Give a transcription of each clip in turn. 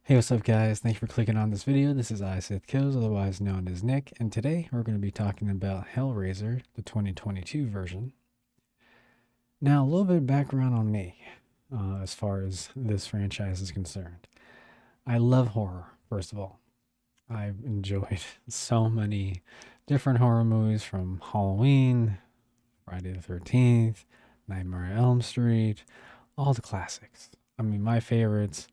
Hey, what's up, guys? Thank you for clicking on this video. This is I, Sith Kills, otherwise known as Nick, and today we're going to be talking about Hellraiser, the 2022 version. Now, a little bit of background on me as far as this franchise is concerned. I love horror, first of all. I've enjoyed so many different horror movies from Halloween, Friday the 13th, Nightmare on Elm Street, all the classics. I mean, my favorites.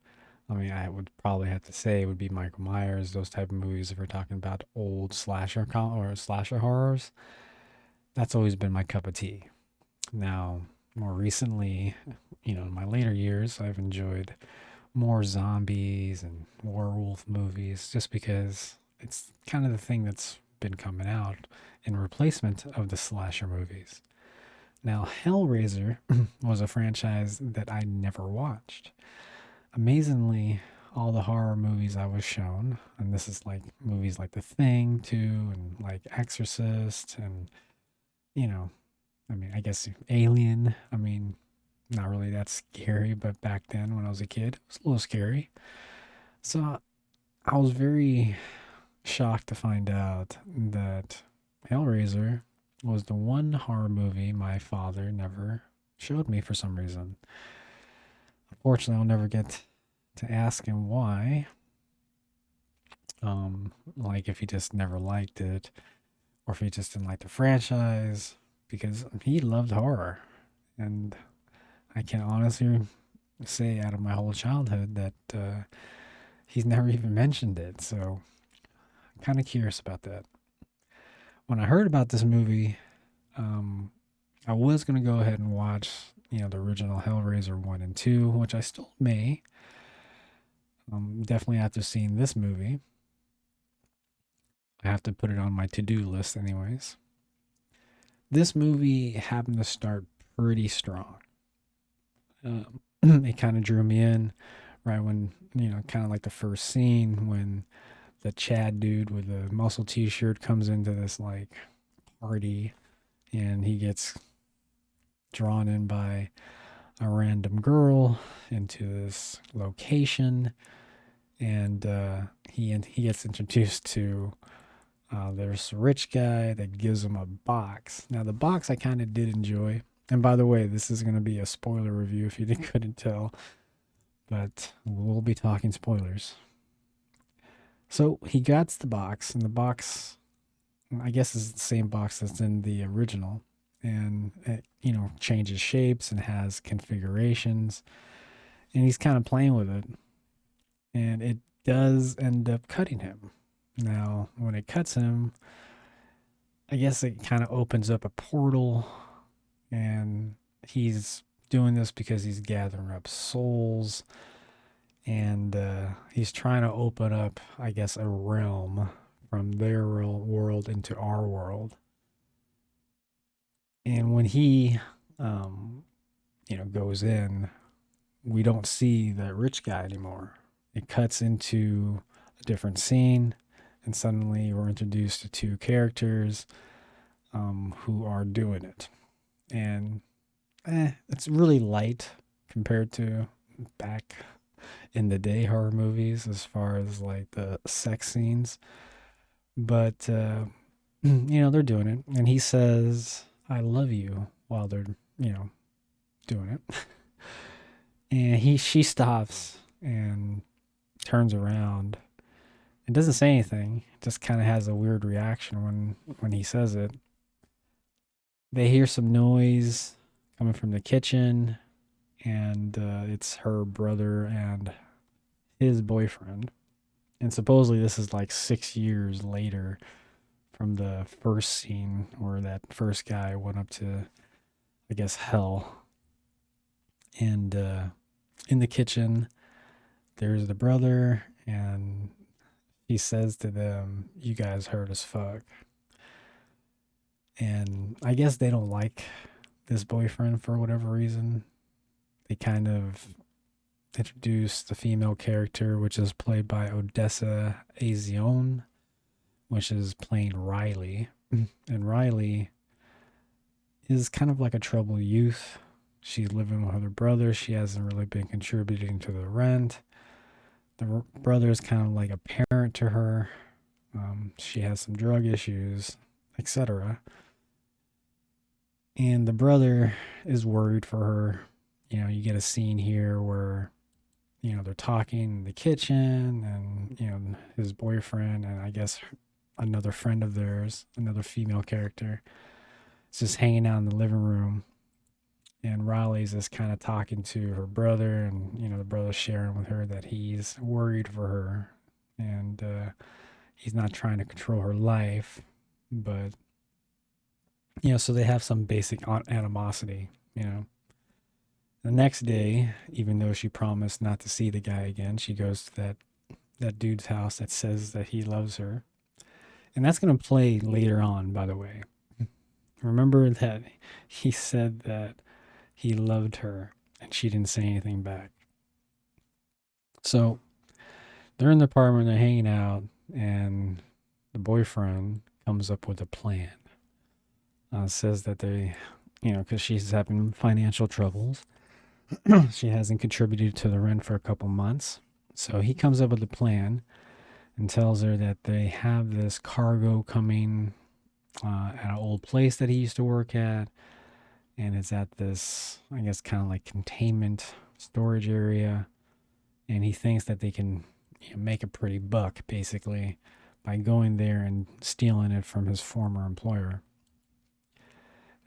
I would probably have to say it would be Michael Myers, those type of movies. If we're talking about old or slasher horrors, that's always been my cup of tea. Now, more recently, in my later years, I've enjoyed more zombies and werewolf movies, just because it's kind of the thing that's been coming out in replacement of the slasher movies. Now, Hellraiser was a franchise that I never watched. Amazingly, all the horror movies I was shown, and this is like movies like The Thing too, and like Exorcist, and you know, I guess Alien. Not really that scary, but back then when I was a kid, it was a little scary. So I was very shocked to find out that Hellraiser was the one horror movie my father never showed me for some reason. Unfortunately, I'll never get to ask him why. Like if he just never liked it, or if he just didn't like the franchise, because he loved horror. And I can honestly say out of my whole childhood that he's never even mentioned it. So I'm kind of curious about that. When I heard about this movie, um, I was going to go ahead and watch, the original Hellraiser 1 and 2, which I still may. Definitely after seeing this movie. I have to put it on my to-do list anyways. This movie happened to start pretty strong. It kind of drew me in right when, kind of like the first scene when the Chad dude with the muscle t-shirt comes into this like party, and he gets drawn in by a random girl into this location, and he gets introduced to there's a rich guy that gives him a box. Now the box I kind of did enjoy, and by the way, this is going to be a spoiler review if you couldn't tell, but we'll be talking spoilers. So he gets the box, and the box, I guess, is the same box that's in the original, and it changes shapes and has configurations, and he's kind of playing with it, and it does end up cutting him. Now, when it cuts him, I guess it kind of opens up a portal, and he's doing this because he's gathering up souls, and he's trying to open up, I guess, a realm from their real world into our world. And when he, goes in, we don't see that rich guy anymore. It cuts into a different scene, and suddenly we're introduced to two characters who are doing it. And it's really light compared to back in the day horror movies as far as like the sex scenes. But, they're doing it. And he says, I love you while they're, doing it. And she stops and turns around and doesn't say anything. Just kind of has a weird reaction when he says it. They hear some noise coming from the kitchen, and it's her brother and his boyfriend. And supposedly this is like 6 years later from the first scene where that first guy went up to, I guess, hell. And in the kitchen, there's the brother, and he says to them, "You guys hurt as fuck." And I guess they don't like this boyfriend for whatever reason. They kind of introduce the female character, which is played by Odessa Azione, which is playing Riley. And Riley is kind of like a troubled youth. She's living with her brother. She hasn't really been contributing to the rent. The brother is kind of like a parent to her. She has some drug issues, etc. And the brother is worried for her. You get a scene here where, they're talking in the kitchen, and, his boyfriend and I guess another friend of theirs, another female character, is just hanging out in the living room. And Riley's just kind of talking to her brother, and, the brother's sharing with her that he's worried for her. And he's not trying to control her life, but, so they have some basic animosity. The next day, even though she promised not to see the guy again, she goes to that dude's house that says that he loves her. And that's going to play later on, by the way. Remember that he said that he loved her and she didn't say anything back. So they're in the apartment, they're hanging out, and the boyfriend comes up with a plan. Says that they, because she's having financial troubles, she hasn't contributed to the rent for a couple months. So he comes up with a plan and tells her that they have this cargo coming at an old place that he used to work at. And it's at this, I guess, kind of like containment storage area. And he thinks that they can make a pretty buck, basically, by going there and stealing it from his former employer.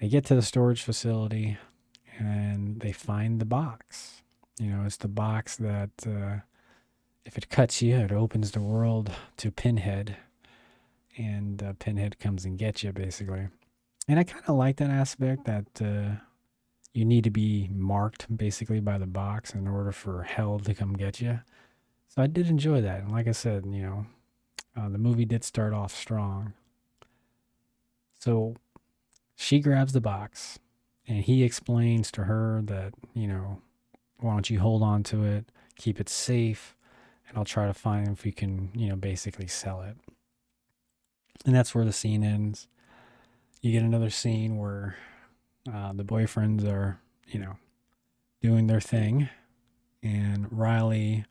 They get to the storage facility and they find the box. It's the box that if it cuts you, it opens the world to Pinhead. And Pinhead comes and gets you, basically. And I kind of like that aspect that you need to be marked, basically, by the box in order for hell to come get you. So I did enjoy that. And like I said, the movie did start off strong. So she grabs the box, and he explains to her that, why don't you hold on to it, keep it safe, and I'll try to find if we can, basically sell it. And that's where the scene ends. You get another scene where the boyfriends are, doing their thing, and Riley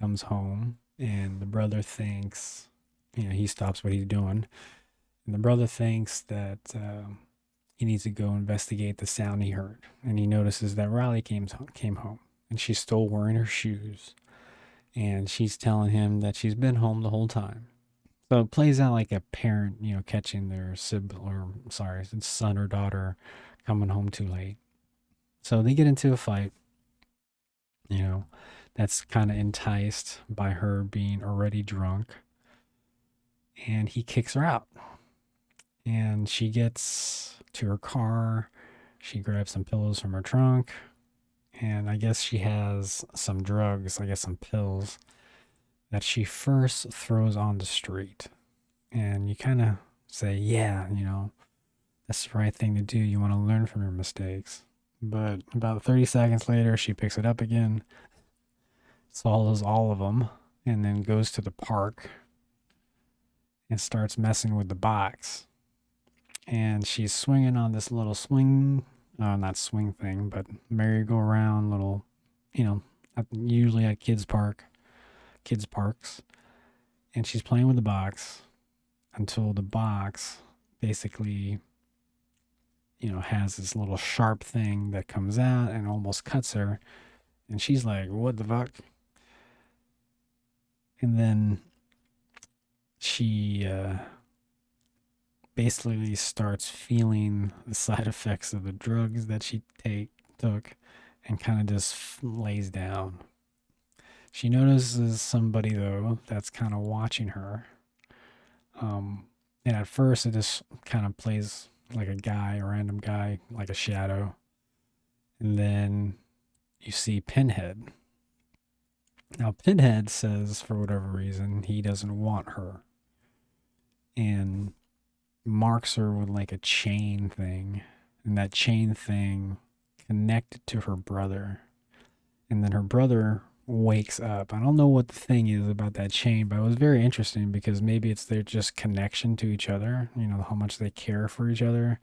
comes home, and the brother thinks, he stops what he's doing, and the brother thinks that he needs to go investigate the sound he heard, and he notices that Riley came home, and she's still wearing her shoes, and she's telling him that she's been home the whole time. So it plays out like a parent, catching their son or daughter coming home too late. So they get into a fight, that's kind of enticed by her being already drunk, and he kicks her out. And she gets to her car. She grabs some pillows from her trunk. And I guess she has some drugs, some pills, that she first throws on the street. And you kind of say, yeah, that's the right thing to do. You want to learn from your mistakes. But about 30 seconds later, she picks it up again, swallows all of them, and then goes to the park and starts messing with the box. And she's swinging on this little swing, not swing thing, but merry-go-round little, usually at kids parks. And she's playing with the box until the box basically, has this little sharp thing that comes out and almost cuts her. And she's like, what the fuck? And then she basically starts feeling the side effects of the drugs that she took and kind of just lays down. She notices somebody, though, that's kind of watching her. And at first, it just kind of plays like a random guy, like a shadow. And then you see Pinhead. Now, Pinhead says, for whatever reason, he doesn't want her. And marks her with like a chain thing. And that chain thing connected to her brother. And then her brother wakes up. I don't know what the thing is about that chain, but it was very interesting because maybe it's their just connection to each other, how much they care for each other.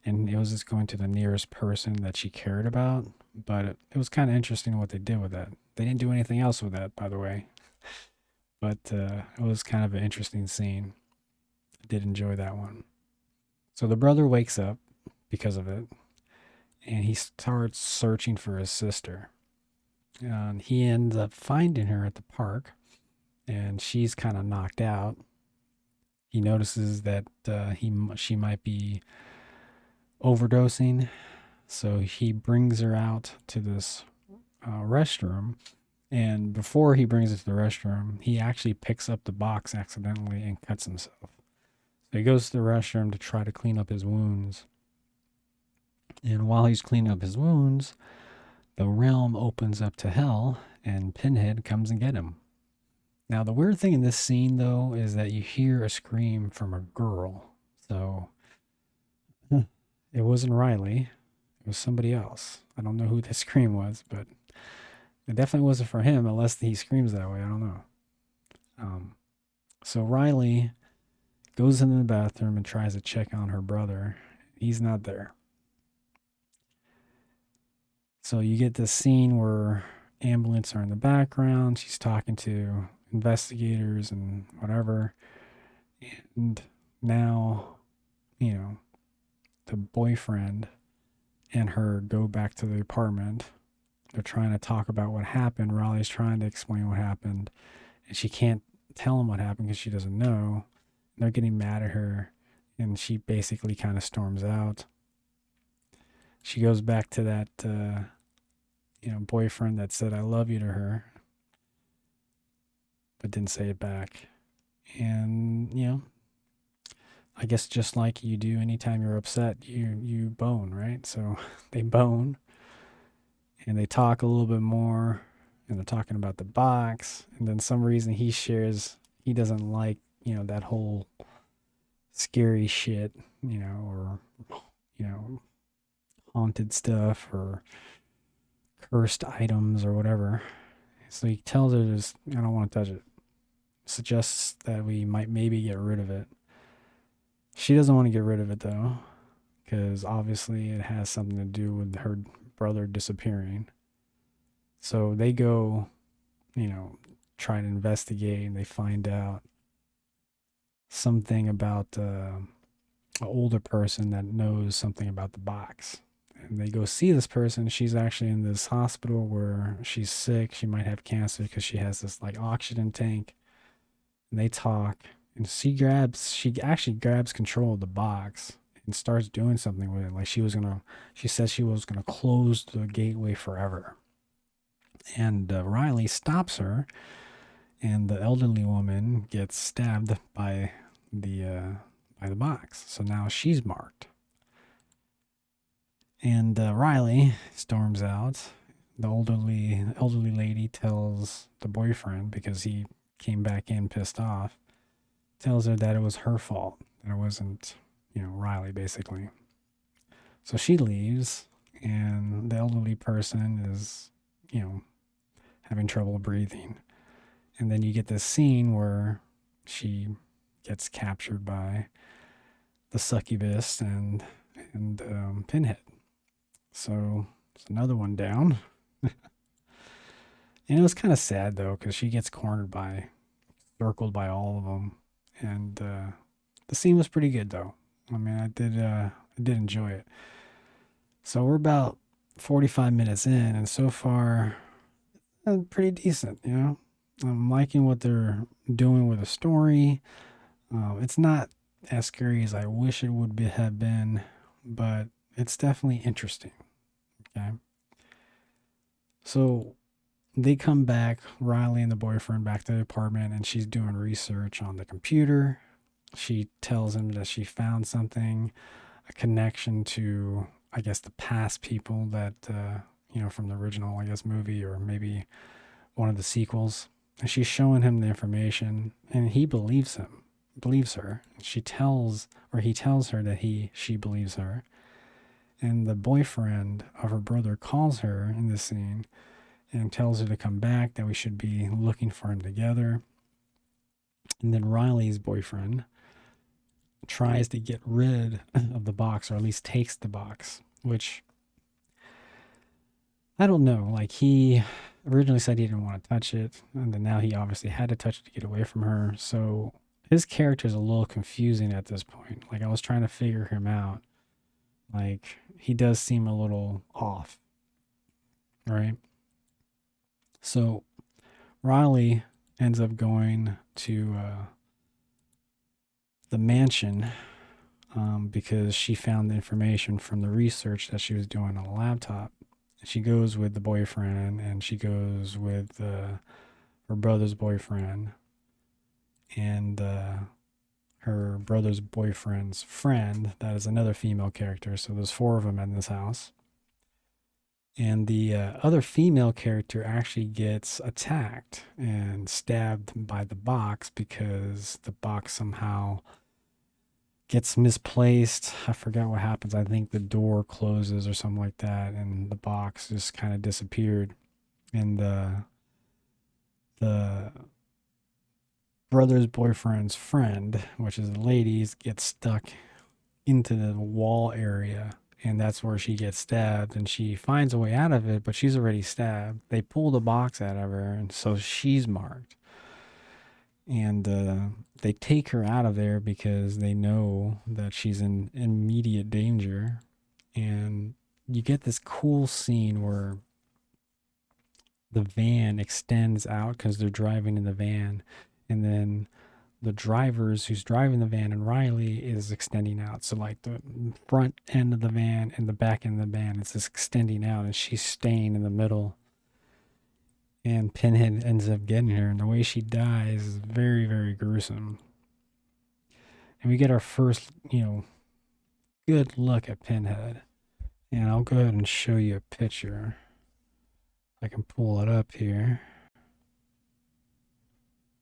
And it was just going to the nearest person that she cared about. But it was kind of interesting what they did with that. They didn't do anything else with that, by the way. But it was kind of an interesting scene. I did enjoy that one. So the brother wakes up because of it, and he starts searching for his sister. And he ends up finding her at the park, and she's kind of knocked out. He notices that she might be overdosing, so he brings her out to this restroom. And before he brings it to the restroom, he actually picks up the box accidentally and cuts himself. So he goes to the restroom to try to clean up his wounds. And while he's cleaning up his wounds, the realm opens up to hell, and Pinhead comes and get him. Now, the weird thing in this scene, though, is that you hear a scream from a girl. So it wasn't Riley. It was somebody else. I don't know who the scream was, but it definitely wasn't for him unless he screams that way. I don't know. So Riley goes into the bathroom and tries to check on her brother. He's not there. So you get this scene where ambulance are in the background. She's talking to investigators and whatever. And now, the boyfriend and her go back to the apartment. They're trying to talk about what happened. Riley's trying to explain what happened, and she can't tell him what happened because she doesn't know. They're getting mad at her, and she basically kind of storms out. She goes back to that, boyfriend that said "I love you" to her, but didn't say it back. And I guess just like you do anytime you're upset, you bone, right? So they bone, and they talk a little bit more, and they're talking about the box, and then some reason he shares he doesn't like that whole scary shit, or haunted stuff or cursed items or whatever. So he tells her, "Just I don't want to touch it." Suggests that we might maybe get rid of it. She doesn't want to get rid of it though, because obviously it has something to do with her brother disappearing. So they go, try to investigate, and they find out something about an older person that knows something about the box. And they go see this person. She's actually in this hospital where she's sick. She might have cancer because she has this like oxygen tank. And they talk, and she actually grabs control of the box and starts doing something with it. Like she says she was gonna close the gateway forever. And Riley stops her, and the elderly woman gets stabbed by the box. So now she's marked. And Riley storms out. The elderly lady tells the boyfriend, because he came back in pissed off, tells her that it was her fault, that it wasn't, Riley, basically. So she leaves, and the elderly person is, having trouble breathing. And then you get this scene where she gets captured by the succubus and Pinhead. So it's another one down. And it was kind of sad though, because she gets circled by all of them, and the scene was pretty good though. I mean, I did enjoy it. So we're about 45 minutes in, and so far, pretty decent. I'm liking what they're doing with the story. It's not as scary as I wish it would have been, but it's definitely interesting. Okay. So they come back, Riley and the boyfriend, back to the apartment, and she's doing research on the computer. She tells him that she found something, a connection to, I guess, the past people that, from the original, I guess, movie, or maybe one of the sequels. And she's showing him the information, and he believes her. He tells her that she believes her. And the boyfriend of her brother calls her in this scene and tells her to come back, that we should be looking for him together. And then Riley's boyfriend tries to get rid of the box, or at least takes the box, which I don't know. Like, he originally said he didn't want to touch it, and then now he obviously had to touch it to get away from her. So his character is a little confusing at this point. Like, I was trying to figure him out. Like, he does seem a little off, right? So Riley ends up going to the mansion because she found the information from the research that she was doing on a laptop. She goes with the boyfriend, and she goes with her brother's boyfriend, and her brother's boyfriend's friend. That is another female character. So there's four of them in this house. And the other female character actually gets attacked and stabbed by the box because the box somehow gets misplaced. I forgot what happens. I think the door closes or something like that, and the box just kind of disappeared. And the brother's boyfriend's friend, which is the ladies, gets stuck into the wall area, and that's where she gets stabbed, and she finds a way out of it, but she's already stabbed. They pull the box out of her, and so she's marked. And they take her out of there because they know that she's in immediate danger. And you get this cool scene where the van extends out because they're driving in the van, and then the drivers who's driving the van and Riley is extending out. So like the front end of the van and the back end of the van is just extending out, and she's staying in the middle. And Pinhead ends up getting her, and the way she dies is very, very gruesome. And we get our first, good look at Pinhead. And I'll go ahead and show you a picture. I can pull it up here.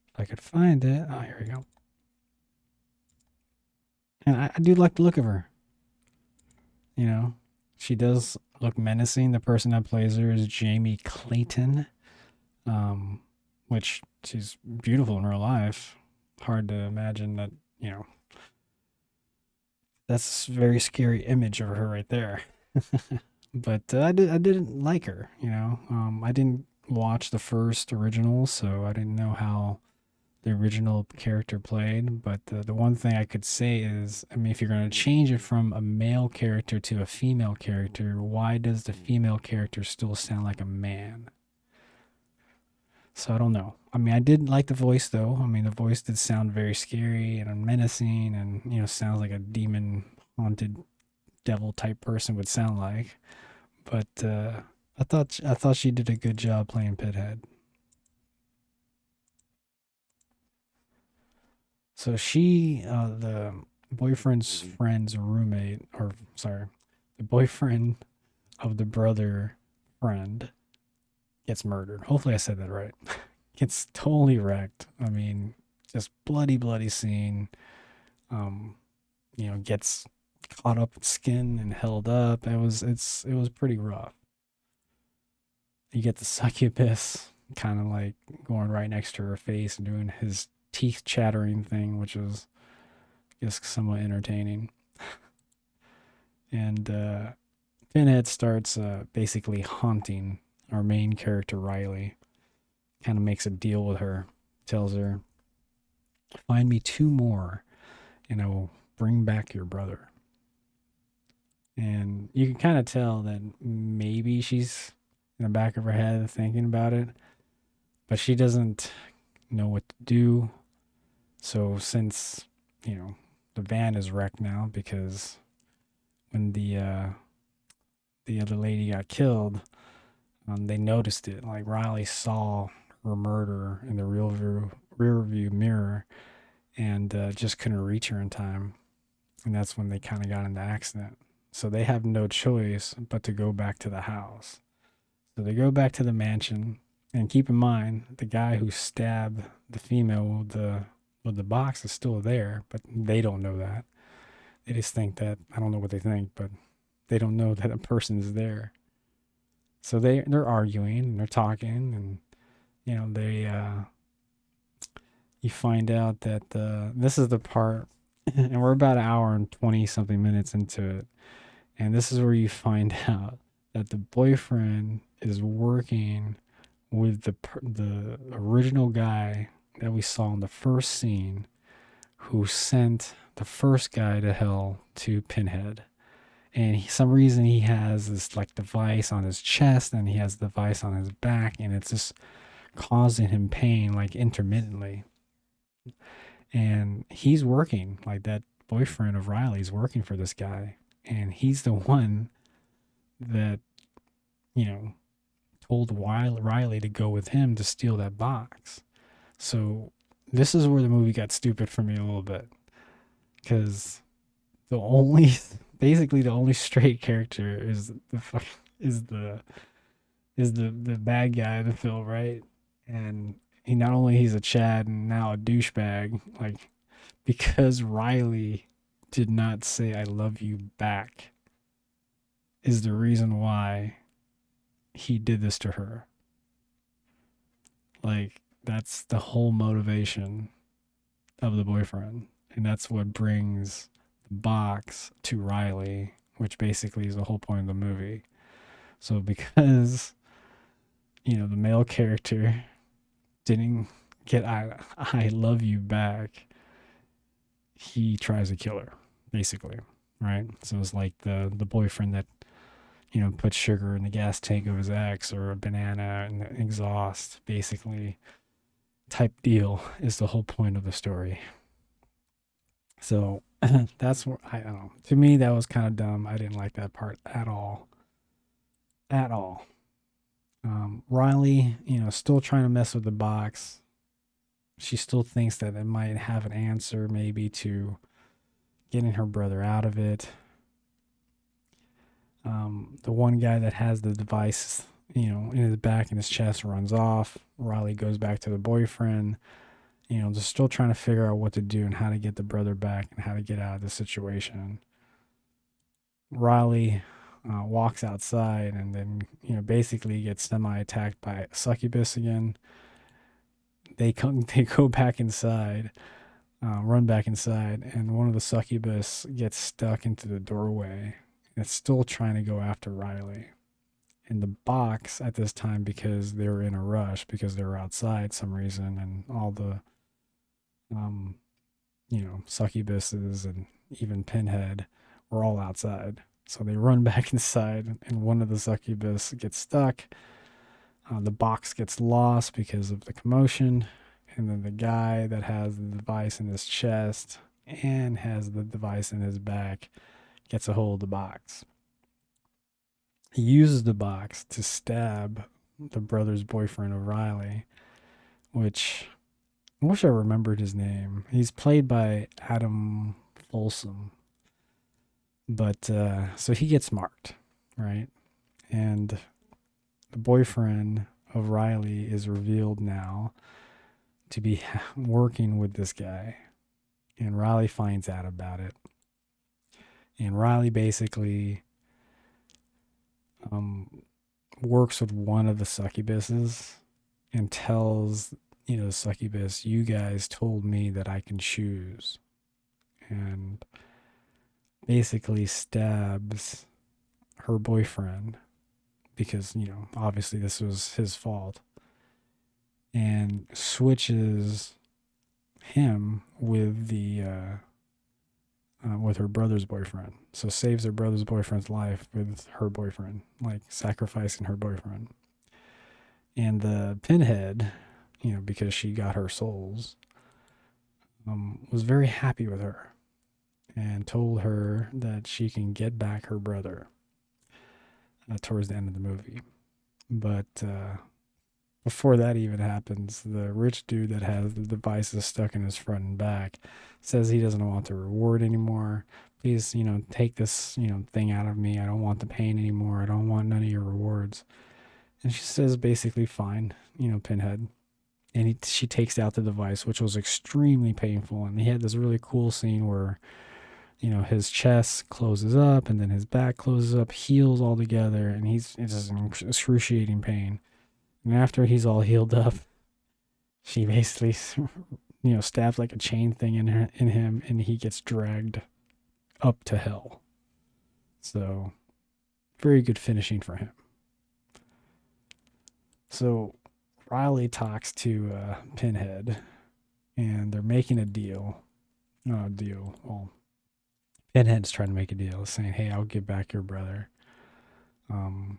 If I could find it. Oh, here we go. And I do like the look of her. You know, she does look menacing. The person that plays her is Jamie Clayton, which she's beautiful in real life. Hard to imagine that, that's a very scary image of her right there. But I didn't like her, I didn't watch the first original, so I didn't know how the original character played. But the one thing I could say is, I mean, if you're going to change it from a male character to a female character, why does the female character still sound like a man? So I don't know. I mean, I did like the voice though. I mean, the voice did sound very scary and menacing, and sounds like a demon haunted devil type person would sound like. But I thought she did a good job playing Pithead. So she, the boyfriend's friend's roommate, or sorry, the boyfriend of the brother friend gets murdered. Hopefully, I said that right. Gets totally wrecked. I mean, just bloody, bloody scene. Um, gets caught up in skin and held up. It was pretty rough. You get the succubus kind of like going right next to her face and doing his teeth chattering thing, which was just somewhat entertaining. And Pinhead starts basically haunting our main character, Riley. Kind of makes a deal with her, tells her, find me two more, and I will bring back your brother. And you can kind of tell that maybe she's in the back of her head thinking about it, but she doesn't know what to do. So since, the van is wrecked now because when the other lady got killed, they noticed it. Like Riley saw her murder in the rear view mirror, and just couldn't reach her in time. And that's when they kind of got in the accident. So they have no choice but to go back to the house. So they go back to the mansion, and keep in mind the guy who stabbed the female with the box is still there, but they don't know that. They just think that, I don't know what they think, but they don't know that a person is there. So they're arguing and they're talking, and they you find out that this is the part, and we're about an hour and 20 something minutes into it, and this is where you find out that the boyfriend is working with the original guy that we saw in the first scene, who sent the first guy to hell to Pinhead. And some reason he has this like device on his chest, and he has the device on his back, and it's just causing him pain like intermittently. And he's working, like that boyfriend of Riley's working for this guy, and he's the one that, you know, told Riley to go with him to steal that box. So this is where the movie got stupid for me a little bit, because the only basically the only straight character is the the bad guy in the film, right? And he not only he's a Chad and now a douchebag, like, because Riley did not say "I love you" back is the reason why he did this to her. Like, that's the whole motivation of the boyfriend, and that's what brings the box to Riley, which basically is the whole point of the movie. So because, you know, the male character didn't get I love you" back, he tries to kill her, basically, right? So it's like the boyfriend that, you know, puts sugar in the gas tank of his ex, or a banana in the exhaust, basically, type deal is the whole point of the story. So that's what I don't know. To me, that was kind of dumb. I didn't like that part at all. At all. Riley, you know, still trying to mess with the box. She still thinks that it might have an answer, maybe, to getting her brother out of it. The one guy that has the device, you know, in his back and his chest runs off. Riley goes back to the boyfriend, you know, just still trying to figure out what to do and how to get the brother back and how to get out of the situation. Riley walks outside and then, you know, basically gets semi-attacked by a succubus again. They go back inside, run back inside, and one of the succubus gets stuck into the doorway. It's still trying to go after Riley. And the box at this time, because they were in a rush, because they were outside some reason, and all the, you know, succubuses and even Pinhead were all outside. So they run back inside, and one of the succubus gets stuck. The box gets lost because of the commotion, and then the guy that has the device in his chest and has the device in his back gets a hold of the box. He uses the box to stab the brother's boyfriend of Riley, which I wish I remembered his name. He's played by Adam Folsom. But so he gets marked, right? And the boyfriend of Riley is revealed now to be working with this guy. And Riley finds out about it. And Riley basically works with one of the succubuses and tells, you know, the succubus, "You guys told me that I can choose." And basically stabs her boyfriend because, you know, obviously this was his fault, and switches him with the with her brother's boyfriend. So saves her brother's boyfriend's life with her boyfriend, like sacrificing her boyfriend. And the Pinhead, you know, because she got her souls, was very happy with her and told her that she can get back her brother towards the end of the movie. But before that even happens, the rich dude that has the devices stuck in his front and back says he doesn't want the reward anymore. Please, you know, take this, you know, thing out of me. I don't want the pain anymore. I don't want none of your rewards. And she says basically, fine, you know, Pinhead. And she takes out the device, which was extremely painful. And he had this really cool scene where, you know, his chest closes up and then his back closes up, heals all together, and it's just an excruciating pain. And after he's all healed up, she basically, you know, stabs like a chain thing in him, and he gets dragged up to hell. So, very good finishing for him. So Riley talks to Pinhead, and they're making a deal. Well, Pinhead's trying to make a deal, saying, "Hey, I'll give back your brother, um,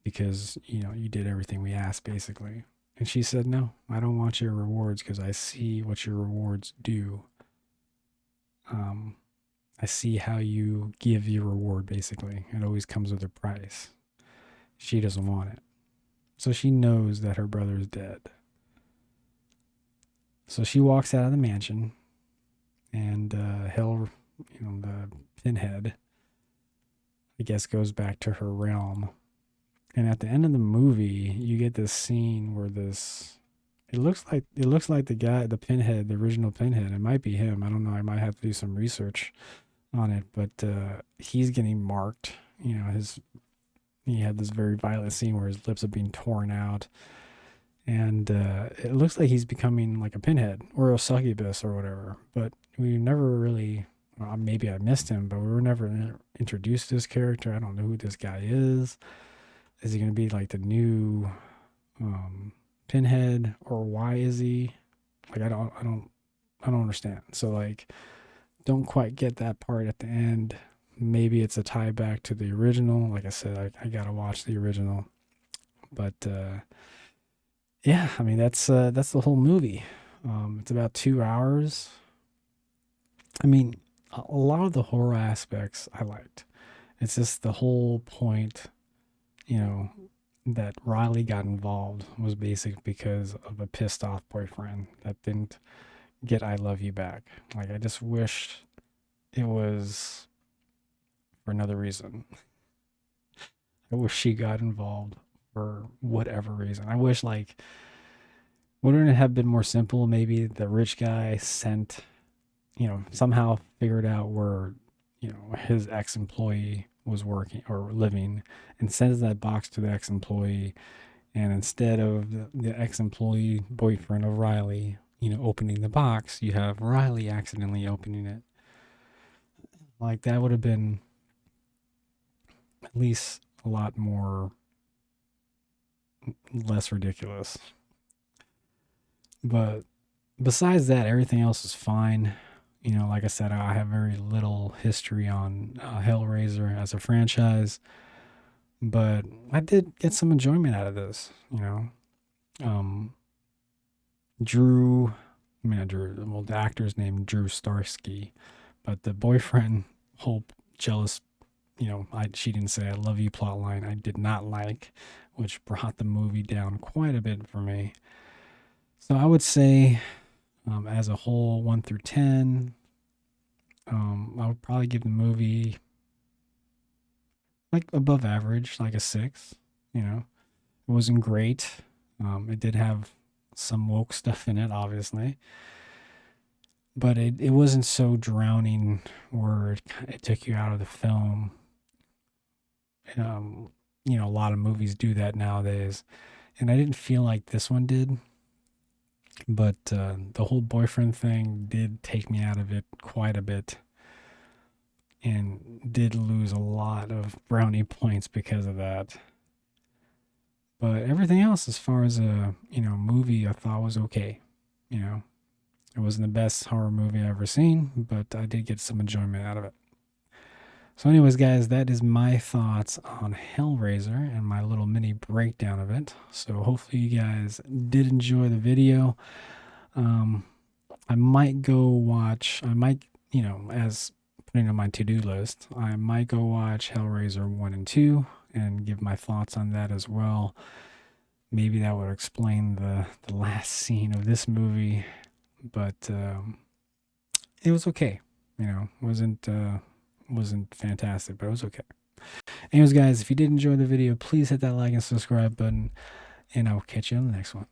because you did everything we asked, basically." And she said, "No, I don't want your rewards because I see what your rewards do. Um, I see how you give your reward. Basically, it always comes with a price." She doesn't want it, so she knows that her brother is dead. So she walks out of the mansion, and the Pinhead, I guess, goes back to her realm. And at the end of the movie, you get this scene where it looks like the Pinhead, the original Pinhead. It might be him. I don't know. I might have to do some research on it, but he's getting marked. He had this very violent scene where his lips are being torn out, and it looks like he's becoming like a Pinhead or a succubus or whatever. But we never really, well, maybe I missed him, but we were never introduced to this character. I don't know who this guy is. Is he going to be like the new Pinhead, or why is he? Like I don't understand. So like, don't quite get that part at the end. Maybe it's a tie back to the original. Like I said, I gotta watch the original. But yeah, I mean that's the whole movie. It's about 2 hours. I mean, a lot of the horror aspects I liked. It's just the whole point, you know, that Riley got involved was basic because of a pissed off boyfriend that didn't get I love you back. Like I just wished it was for another reason. I wish she got involved for whatever reason. I wish like wouldn't it have been more simple? Maybe the rich guy sent, somehow figured out where, his ex employee was working or living and sends that box to the ex employee. And instead of the ex employee boyfriend of Riley, opening the box, you have Riley accidentally opening it. Like that would have been at least a lot more less ridiculous. But besides that, everything else is fine. Like I said, I have very little history on Hellraiser as a franchise, but I did get some enjoyment out of this. Um, Drew, I mean, not Drew, well, the actor's named Drew Starsky, but the boyfriend, whole jealous, she didn't say I love you plot line I did not like, which brought the movie down quite a bit for me. So I would say, as a whole, 1 through 10, I would probably give the movie like above average, like a 6. It wasn't great. It did have some woke stuff in it, obviously, but it wasn't so drowning where it took you out of the film. A lot of movies do that nowadays, and I didn't feel like this one did. But the whole boyfriend thing did take me out of it quite a bit, and did lose a lot of brownie points because of that. But everything else, as far as a movie, I thought was okay. You know, it wasn't the best horror movie I've ever seen, but I did get some enjoyment out of it. So, anyways, guys, that is my thoughts on Hellraiser and my little mini breakdown of it. So, hopefully, you guys did enjoy the video. I might go watch, as putting on my to do list, I might go watch Hellraiser 1 and 2 and give my thoughts on that as well. Maybe that would explain the last scene of this movie, but it was okay. Wasn't fantastic, but it was okay. Anyways, guys, if you did enjoy the video, please hit that like and subscribe button, and I'll catch you on the next one.